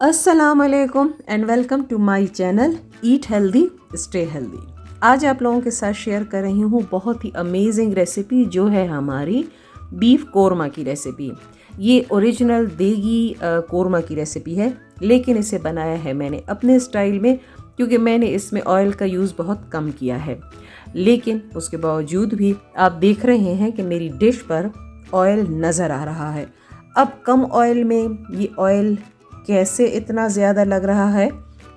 अस्सलाम वालेकुम and welcome to my channel eat healthy stay healthy. आज आप लोगों के साथ शेयर कर रही हूँ बहुत ही अमेजिंग रेसिपी जो है हमारी बीफ कोरमा की रेसिपी। ये ओरिजिनल देगी कोरमा की रेसिपी है, लेकिन इसे बनाया है मैंने अपने स्टाइल में क्योंकि मैंने इसमें ऑयल का यूज़ बहुत कम किया है। लेकिन उसके बावजूद भी आप देख रहे हैं कि मेरी डिश पर ऑयल नज़र आ रहा है। अब कम ऑयल में ये ऑयल कैसे इतना ज़्यादा लग रहा है,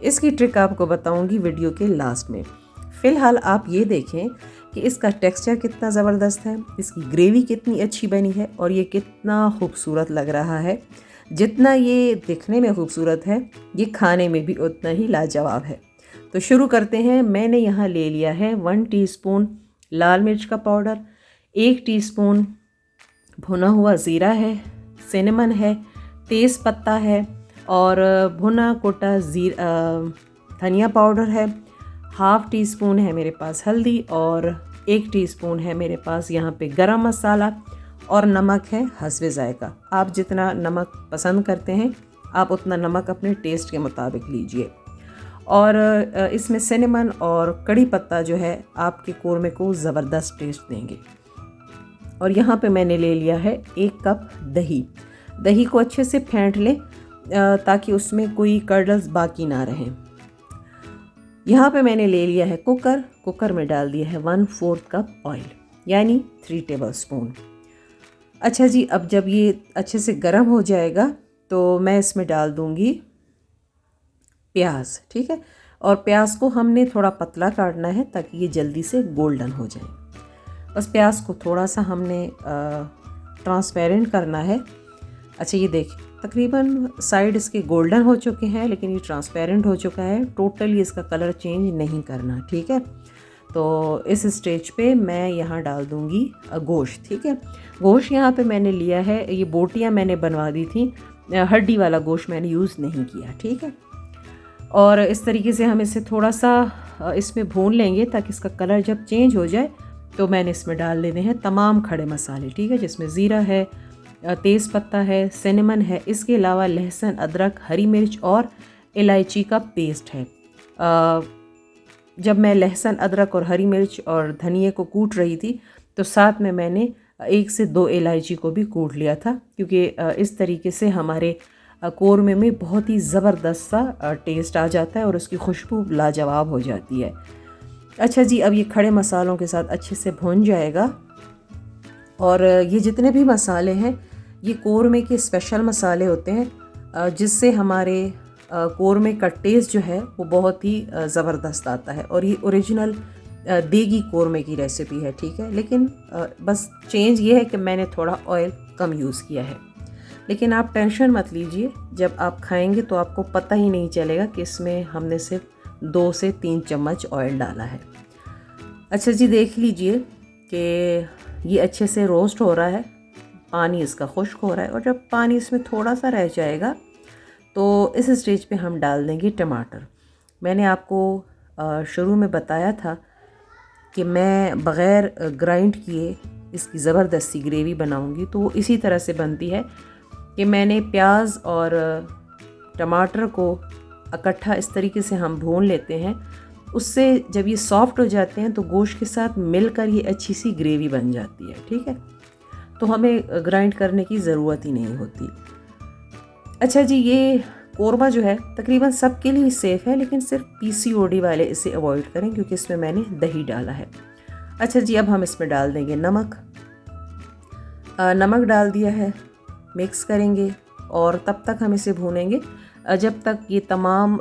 इसकी ट्रिक आपको बताऊंगी वीडियो के लास्ट में। फ़िलहाल आप ये देखें कि इसका टेक्सचर कितना ज़बरदस्त है, इसकी ग्रेवी कितनी अच्छी बनी है और ये कितना खूबसूरत लग रहा है। जितना ये दिखने में खूबसूरत है, ये खाने में भी उतना ही लाजवाब है। तो शुरू करते हैं। मैंने यहाँ ले लिया है 1 टीस्पून लाल मिर्च का पाउडर, 1 टीस्पून भुना हुआ ज़ीरा है, सिनेमन है, तेज़ पत्ता है और भुना कोटा धनिया पाउडर है। 1/2 टीस्पून है मेरे पास हल्दी और 1 टीस्पून है मेरे पास यहाँ पे गरम मसाला और नमक है हस्बे ज़ायका। आप जितना नमक पसंद करते हैं आप उतना नमक अपने टेस्ट के मुताबिक लीजिए। और इसमें सिनेमन और कड़ी पत्ता जो है आपके कोरमे को ज़बरदस्त टेस्ट देंगे। और यहाँ पे मैंने ले लिया है 1 कप दही। दही को अच्छे से फेंट लें ताकि उसमें कोई कर्डल्स बाकी ना रहें। यहाँ पे मैंने ले लिया है कुकर में डाल दिया है 1/4 कप ऑयल यानी 3 टेबलस्पून। अच्छा जी, अब जब ये अच्छे से गर्म हो जाएगा तो मैं इसमें डाल दूँगी प्याज। ठीक है, और प्याज को हमने थोड़ा पतला काटना है ताकि ये जल्दी से गोल्डन हो जाए। बस प्याज को थोड़ा सा हमने ट्रांसपेरेंट करना है। अच्छा, ये देखिए तकरीबन साइड इसके गोल्डन हो चुके हैं, लेकिन ये ट्रांसपेरेंट हो चुका है। टोटली इसका कलर चेंज नहीं करना। ठीक है, तो इस स्टेज पे मैं यहाँ डाल दूँगी गोश्त। ठीक है, गोश्त यहाँ पे मैंने लिया है, ये बोटियाँ मैंने बनवा दी थी, हड्डी वाला गोश्त मैंने यूज़ नहीं किया। ठीक है, और इस तरीके से हम इसे थोड़ा सा इसमें भून लेंगे ताकि इसका कलर जब चेंज हो जाए तो मैंने इसमें डाल देने हैं तमाम खड़े मसाले। ठीक है, जिसमें ज़ीरा है, तेज़ पत्ता है, सिनेमन है, इसके अलावा लहसुन, अदरक, हरी मिर्च और इलायची का पेस्ट है। जब मैं लहसुन, अदरक और हरी मिर्च और धनिए को कूट रही थी तो साथ में मैंने 1 से 2 इलायची को भी कूट लिया था, क्योंकि इस तरीके से हमारे कोरमे में बहुत ही ज़बरदस्त सा टेस्ट आ जाता है और उसकी खुशबू लाजवाब हो जाती है। अच्छा जी, अब ये खड़े मसालों के साथ अच्छे से भुन जाएगा। और ये जितने भी मसाले हैं ये कोरमे के स्पेशल मसाले होते हैं, जिससे हमारे कोरमे का टेस्ट जो है वो बहुत ही ज़बरदस्त आता है। और ये ओरिजिनल देगी कोरमे की रेसिपी है। ठीक है, लेकिन बस चेंज ये है कि मैंने थोड़ा ऑयल कम यूज़ किया है। लेकिन आप टेंशन मत लीजिए, जब आप खाएंगे तो आपको पता ही नहीं चलेगा कि इसमें हमने सिर्फ 2 से 3 चम्मच ऑयल डाला है। अच्छा जी, देख लीजिए कि ये अच्छे से रोस्ट हो रहा है, पानी इसका खुश्क हो रहा है। और जब पानी इसमें थोड़ा सा रह जाएगा तो इस स्टेज पे हम डाल देंगे टमाटर। मैंने आपको शुरू में बताया था कि मैं बग़ैर ग्राइंड किए इसकी ज़बरदस्ती ग्रेवी बनाऊंगी, तो वो इसी तरह से बनती है कि मैंने प्याज और टमाटर को इकट्ठा इस तरीके से हम भून लेते हैं। उससे जब ये सॉफ्ट हो जाते हैं तो गोश्त के साथ मिलकर ये अच्छी सी ग्रेवी बन जाती है। ठीक है, तो हमें ग्राइंड करने की ज़रूरत ही नहीं होती। अच्छा जी, ये कोरमा जो है तकरीबन सब के लिए सेफ़ है, लेकिन सिर्फ PCOD वाले इसे अवॉइड करें क्योंकि इसमें मैंने दही डाला है। अच्छा जी, अब हम इसमें डाल देंगे नमक। नमक डाल दिया है, मिक्स करेंगे और तब तक हम इसे भूनेंगे जब तक ये तमाम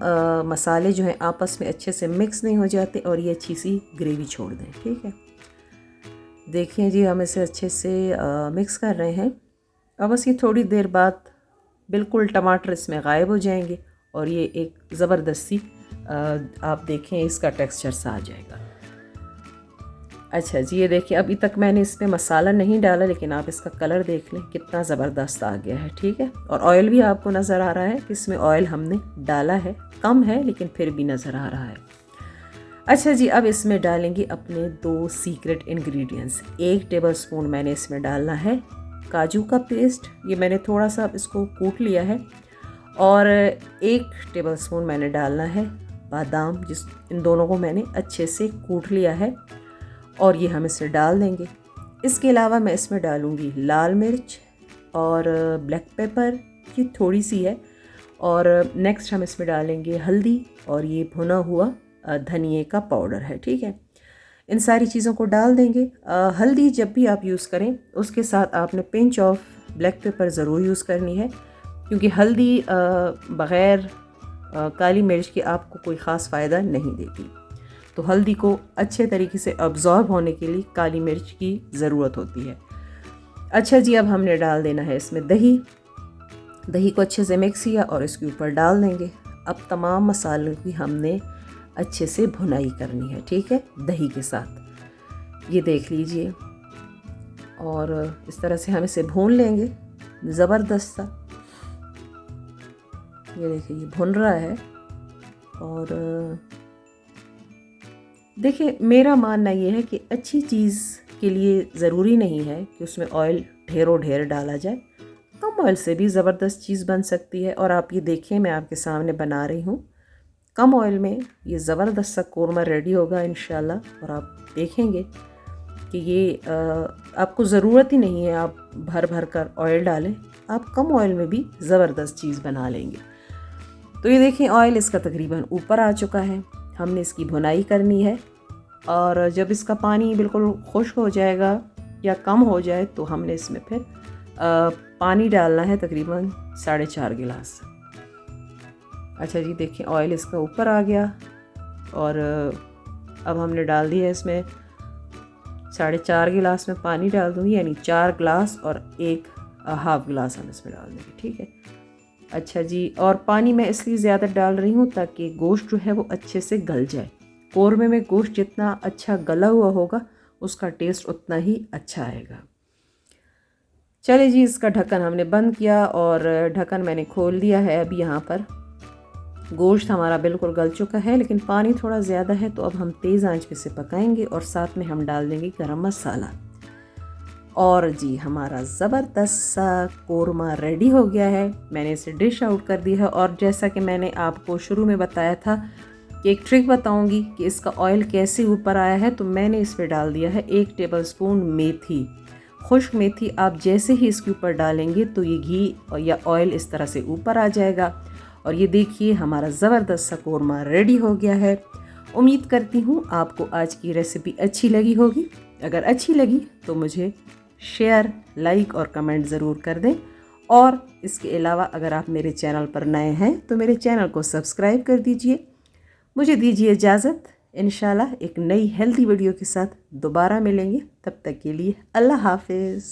मसाले जो हैं आपस में अच्छे से मिक्स नहीं हो जाते और ये अच्छी सी ग्रेवी छोड़ दें। ठीक है, देखिए जी, हम इसे अच्छे से मिक्स कर रहे हैं। अब बस ये थोड़ी देर बाद बिल्कुल टमाटर इसमें गायब हो जाएंगे और ये एक ज़बरदस्ती आप देखें इसका टेक्सचर सा आ जाएगा। अच्छा जी, ये देखिए अभी तक मैंने इसमें मसाला नहीं डाला, लेकिन आप इसका कलर देख लें कितना ज़बरदस्त आ गया है। ठीक है, और ऑयल भी आपको नज़र आ रहा है कि इसमें ऑयल हमने डाला है, कम है लेकिन फिर भी नज़र आ रहा है। अच्छा जी, अब इसमें डालेंगे अपने 2 सीक्रेट इंग्रेडिएंट्स। 1 टेबलस्पून मैंने इसमें डालना है काजू का पेस्ट, ये मैंने थोड़ा सा इसको कूट लिया है। और 1 टेबलस्पून मैंने डालना है बादाम, इन दोनों को मैंने अच्छे से कूट लिया है और ये हम इसे डाल देंगे। इसके अलावा मैं इसमें डालूँगी लाल मिर्च और ब्लैक पेपर, ये थोड़ी सी है, और नेक्स्ट हम इसमें डालेंगे हल्दी और ये भुना हुआ धनिए का पाउडर है। ठीक है, इन सारी चीज़ों को डाल देंगे। हल्दी जब भी आप यूज़ करें उसके साथ आपने पिंच ऑफ ब्लैक पेपर ज़रूर यूज़ करनी है, क्योंकि हल्दी बग़ैर काली मिर्च के आपको कोई ख़ास फ़ायदा नहीं देती। तो हल्दी को अच्छे तरीके से अब्ज़ॉर्ब होने के लिए काली मिर्च की ज़रूरत होती है। अच्छा जी, अब हमने डाल देना है इसमें दही। दही को अच्छे से मिक्स किया और इसके ऊपर डाल देंगे। अब तमाम मसालों की हमने अच्छे से भुनाई करनी है। ठीक है, दही के साथ ये देख लीजिए, और इस तरह से हम इसे भून लेंगे ज़बरदस्त सा। ये देखिए, ये भुन रहा है। और देखिए, मेरा मानना ये है कि अच्छी चीज़ के लिए ज़रूरी नहीं है कि उसमें ऑयल ढेरों ढेर डाला जाए, कम ऑयल से भी ज़बरदस्त चीज़ बन सकती है। और आप ये देखिए, मैं आपके सामने बना रही हूँ कम ऑयल में, ये ज़बरदस्त सा कोरमा रेडी होगा इंशाल्लाह। और आप देखेंगे कि ये आपको ज़रूरत ही नहीं है आप भर भर कर ऑयल डालें, आप कम ऑयल में भी ज़बरदस्त चीज़ बना लेंगे। तो ये देखें, ऑयल इसका तकरीबन ऊपर आ चुका है। हमने इसकी भुनाई करनी है, और जब इसका पानी बिल्कुल खुश्क हो जाएगा या कम हो जाए तो हमने इसमें फिर पानी डालना है, तकरीबन 4.5 गिलास। अच्छा जी, देखिए ऑयल इसका ऊपर आ गया, और अब हमने डाल दिया इसमें 4.5 गिलास में पानी डाल दूँगी, यानी 4 गिलास और 1 हाफ गिलास हम इसमें डाल देंगे। ठीक है, अच्छा जी, और पानी मैं इसलिए ज़्यादा डाल रही हूँ ताकि गोश्त जो है वो अच्छे से गल जाए। कोरमे में गोश्त जितना अच्छा गला हुआ होगा उसका टेस्ट उतना ही अच्छा आएगा। चलिए जी, इसका ढक्कन हमने बंद किया और ढक्कन मैंने खोल दिया है। अब यहाँ पर गोश्त हमारा बिल्कुल गल चुका है, लेकिन पानी थोड़ा ज़्यादा है, तो अब हम तेज़ आंच पे से पकाएंगे और साथ में हम डाल देंगे गरम मसाला। और जी, हमारा ज़बरदस्त सा कोरमा रेडी हो गया है। मैंने इसे डिश आउट कर दिया है, और जैसा कि मैंने आपको शुरू में बताया था कि एक ट्रिक बताऊंगी कि इसका ऑयल कैसे ऊपर आया है, तो मैंने इस पर डाल दिया है 1 टेबलस्पून मेथी, खुश्क मेथी। आप जैसे ही इसके ऊपर डालेंगे तो ये घी या ऑयल इस तरह से ऊपर आ जाएगा। और ये देखिए, हमारा ज़बरदस्त सा कोरमा रेडी हो गया है। उम्मीद करती हूँ आपको आज की रेसिपी अच्छी लगी होगी। अगर अच्छी लगी तो मुझे शेयर, लाइक और कमेंट ज़रूर कर दें। और इसके अलावा अगर आप मेरे चैनल पर नए हैं तो मेरे चैनल को सब्सक्राइब कर दीजिए। मुझे दीजिए इजाज़त, इंशाल्लाह एक नई हेल्दी वीडियो के साथ दोबारा मिलेंगे। तब तक के लिए अल्लाह हाफिज़।